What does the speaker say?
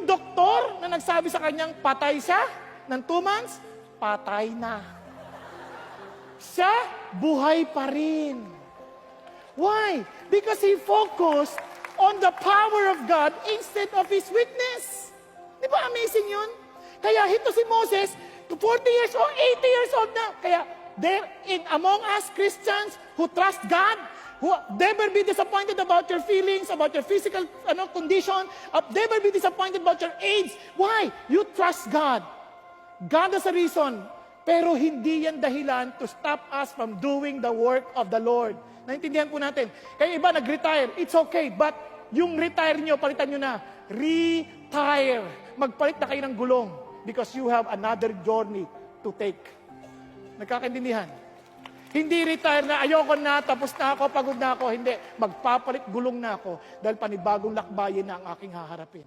doktor na nagsabi sa kanyang patay siya ng 2 months, patay na. Siya, buhay pa rin. Why? Because he focused on the power of God instead of his weakness. Di ba amazing yun? Kaya ito si Moses, 40 years old, 80 years old na. Kaya there in among us Christians who trust God, who never be disappointed about your feelings, about your physical condition, never be disappointed about your age. Why? You trust God. God has a reason. Pero hindi yan dahilan to stop us from doing the work of the Lord. Naintindihan po natin. Kaya iba nag-retire, it's okay. But yung retire nyo, palitan nyo na. Retire. Magpalit na kayo ng gulong because you have another journey to take. Nagkakaintindihan? Hindi retire na, ayoko na, tapos na ako, pagod na ako. Hindi. Magpapalit gulong na ako dahil panibagong lakbayin na ang aking haharapin.